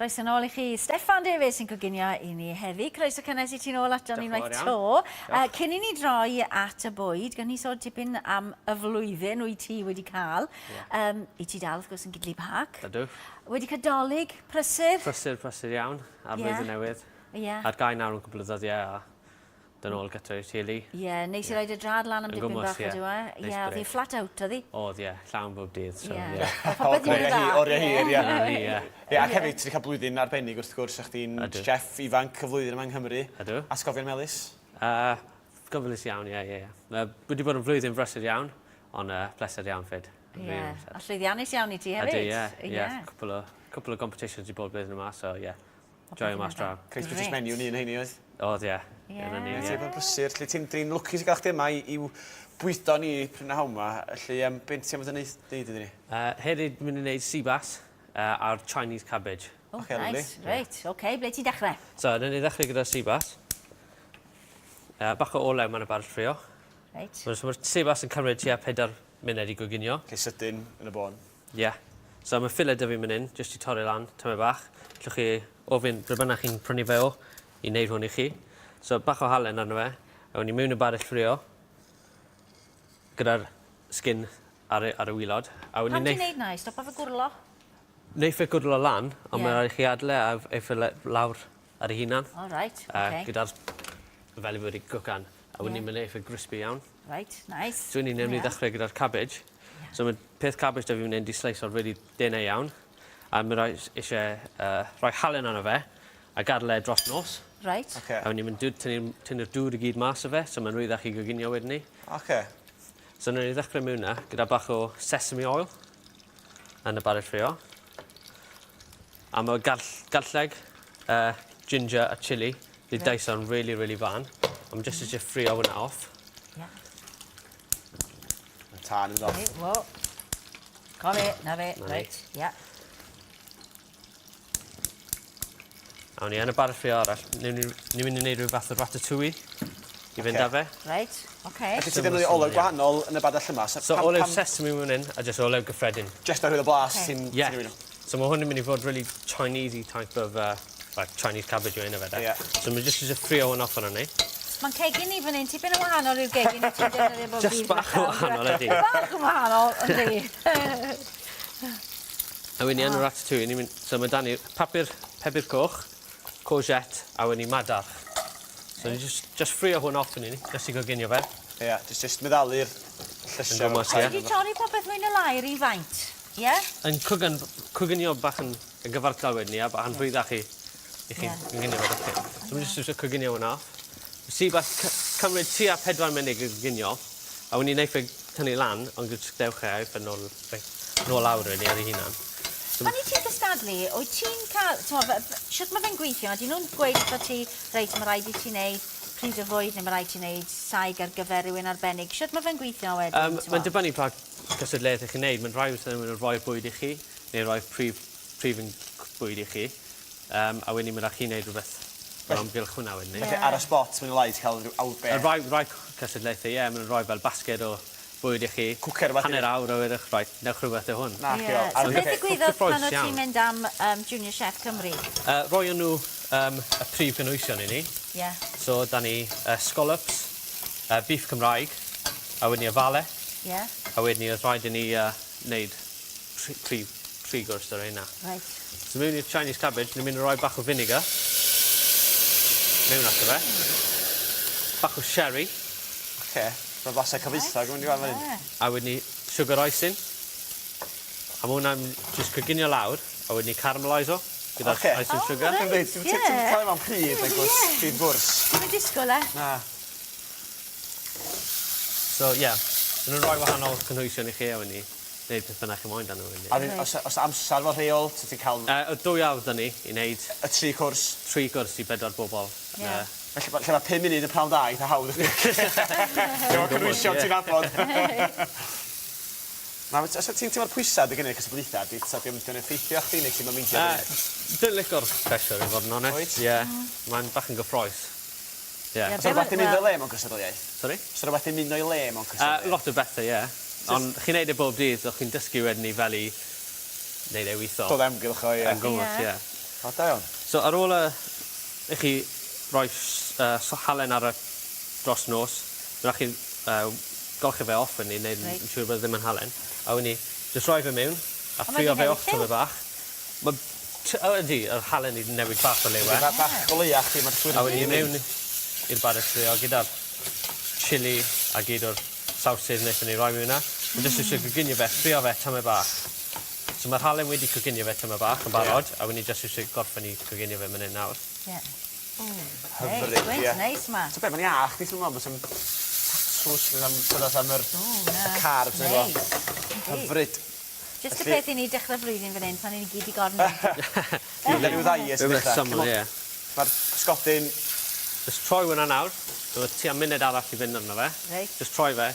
Croeso nôl i chi. Steffan Davies sy'n coginio i ni heddi. Croeso cynnes i ti nôl ato ni unwaith to. Cyn i ni droi at y bwyd, gan ni sôn tipyn am y flwyddyn wyt ti wedi cael. I ti dal, wrth gwrs, yn Gidleigh Park. Ydw. Wedi cael dolyg, prysur. Prysur iawn ar flwyddyn newydd. Ie. Ar gai nawr yn cwbl o ddyddiau a dyn ôl gyda i'r tili. Ie, neis i roed y drad lan am dipyn bach ydw e. Ie, oedd hi flat out, oedd hi? Oedd, ie, llawn bob dydd. Ie. Popeth yn dda. Oriau hir, ie. Ie. Ac hefyd, ti wedi cael blwyddyn arbennig wrth gwrs, a'ch ti'n chef ifanc y flwyddyn yma yng Nghymru. Ydw. Asgofion melys? Gyflus iawn, ie. Wedi bod yn flwyddyn brysur iawn, ond pleser iawn fyd. Ie, a llwyddiannus iawn i ti hefyd. Ydw, ie. Cwpl o competitions i bod blwyddyn yma, so ie. Joio mas draw. Creus British menu ni yn heini oedd? Oedd, ie. Ti'n bod brysur, lle ti'n drin lwcus i gael chdi yma i'w bwydo ni Prynhawn yma, lle beth ti'n mynd yn neud iddyn ni? Hefyd mynd i wneud seabass a'r Chinese cabbage. O, nice, reit, oce, ble ti'n dechrau? So, dyn ni ddechrau gyda seabass. Bach o olew ma'n y bardd ffrio. Reit. Mae'r seabass yn cymryd tua 4 munud i goginio. Lle sydyn yn y bon. Ie. So mae ffiled y fi mynd in, jyst i torri lan, tyma bach. Llwch chi ofyn ble bynnag chi'n prynu fe o i wneud hwn i chi. So bach o halen arno fe, a wni mewn y barell ffrio gyda'r sgin ar y wylod. Pam ti'n neud na i? Stopa fe gwrlo? Neu fe gwrlo lan, ond mae'n rhaid i chi adle a efo lawr ar ei hunan. O, reit, oce. Gyda'r fel i fod i gwcan, a wni mynd efo crispy iawn. Reit, nice. So wni newn ni ddechrau gyda'r cabbage. So mae peth cabbage da fi mynd i sleis o'r really denau iawn. A mae'n rhaid eisiau rhoi halen arno fe a gadael e dros nos. Reit. A wni mynd tynnu'r dŵr i gyd mas o fe, so mae'n rwyddach i goginio wedyn ni. So wnawn ni ddechrau mewn na gyda bach o sesame oil yn y barell ffrio. A mae galleg, ginger a chili di daiso'n really fan. Ond jyst eisiau ffrio hwnna off. Tân yn ddoff. Wo. Cofi, na fe, reit, ia. A wni yn y barell ffrio arall, ni'n mynd i wneud rhyw fath o ratatouille i fynd â fe. Reit, oce. Felly ti ddefnyddio olew gwahanol yn y badell yma? So olew sesame mewn in a jyst olew gyffredin. Just ar hwyl o blas ti'n rhywun? So mae hwn yn mynd i fod really Chinese-y type of Chinese cabbage yw un o fe da. So mae jyst eisiau ffrio hwn off hwnna ni. Mae'n cegin i fan hyn, tipyn o wahanol yw'r gegin i ti'n defnyddio bob dydd. Just bach o wahanol ydi. Bach o wahanol, ydi. A wedyn ni yn y ratatouille, so mae dan ni pepur coch, courgette, a wedyn ni Madarch. So ni just ffrio hwn off yn ni, nes i goginio fe. Ie, just meddalu'r llysio. Wedi torri popeth mwy na lai i faint, ie? Yn coginio bach yn gyfartal wedyn ni, a bach yn rhwyddach i chi goginio fe. So mae just eisiau coginio hwnna off. Seabass cymryd tua 4 munud i goginio, a wedyn ni'n neud fe tynnu lan, ond gyda'r dewch e a nôl lawr wedyn ar ei hunan. Pan i ti'n gystadlu, wyt ti'n cael... Sut mae fe'n gweithio? Ydyn nhw'n gweud bod ti, reit, mae rhaid i ti wneud pryd o fwyd, neu mae rhaid i ti wneud saig ar gyfer rhywun arbennig. Sut mae fe'n gweithio wedyn? Mae'n dibynnu pa gystadleuaeth i chi'n neud. Mae'n rhaid yn rhoi'r bwyd i chi, neu rhoi'r prif yn bwyd i chi. A wedyn mae'n rhaid chi'n neud rhywbeth fel amgylch hwnna wedyn ni. Felly ar y spot, mae'n lai ti cael rhyw awr beth? Rai cystadleuaethau, ie, mae'n rhoi fel basged o bwyd i chi. Cwcer fath? Hanner awr o edrych, newch rhywbeth o hwn. So beth ddigwyddodd pan o ti'n mynd am Junior Chef Cymru? Roi nhw y prif gynhwysion i ni. So, da ni scallops, beef Cymraeg, a wedyn ni y fale. A wedyn ni oedd rhaid i ni wneud tri gwrs o'r hynna. So mewn i'r Chinese cabbage, ni'n mynd i roi bach o vinegar. Mewn ato fe. Bach o sherry. Mae'n fasau cyfeithog yn mynd i fan fan. A wedyn ni siwgwr eisin. A mae hwnna'n jyst coginio lawr, a wedyn ni caramelaiso gyda'r eisin siwgr. Ti'n cael ei mewn pryd, neu gwrs, pryd gwrs. Mae'n disgwyl e? Na. So, ie, yn rhoi wahanol cynhwysion i chi, a wedyn ni wneud beth bynnag chi moyn dan nhw. A os amser fel rheol, ti'n cael... Y 2 awr da ni i wneud... Y 3 cwrs? 3 gwrs i 4 bobl. Felly mae 5 munud yn prawn da, eitha hawdd. Efo cynwysion ti'n abod. Os ti'n teimlo'r pwysad y gynnau cysblaethau, di'n effeithio chdi neu ti'n mynd meindio? Dwi'n licor pressure i fod yn onest. Ie, mae'n bach yn gyffroes. Os rhywbeth yn mynd o'i le mewn cystadleuaeth? Sorry? Os rhywbeth yn mynd o'i le mewn cystadleuaeth? Lot o bethau, ie. Ond chi'n neud e bob dydd, o'ch chi'n dysgu wedyn ni fel i wneud e weithio. Dod amgylch o, ie. Yn gwmwys, ie. O, da iawn. So ar ôl i chi rhoi halen ar y dros nos, byddwch chi'n golchi fe off yn ni, neu yn siŵr bod ddim yn halen. A wyni, jyst rhoi fe mewn, a ffrio fe off tyme bach. Ydy, yr halen i newid bach o lewe. Bach o leiach chi, mae'r swyd. A wyni mewn i'r Madarch ffrio gyda'r chili a gyd o'r sawsydd wnaethon ni rhoi mewn yna. Jyst eisiau coginio fe, ffrio fe tyme bach. So mae'r halen wedi coginio fe tyme bach yn barod, a wyni jyst eisiau gorffen i coginio fe mynd nawr. Hyfryd, ie. Neis ma. So be, mae'n iach, di sy'n meddwl, bod sy'n am yr carbs neu fo. Hyfryd. Just y peth i ni dechrau flwyddyn fan hyn, pan ni'n gyd i gornel. Dwi'n rhyw ddaies yn dechrau. Mae'r sgodyn... Just troi hwnna nawr. Dwi'n tua munud arall i fynd arno fe. Just troi fe.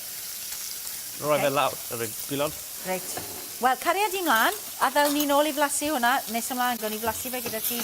Rhoi fe lawr ar y gwylod. Reit. Wel, cariad i mlaen, a ddawn ni nôl i flasu hwnna, nes ymlaen, gawn ni flasu fe gyda ti.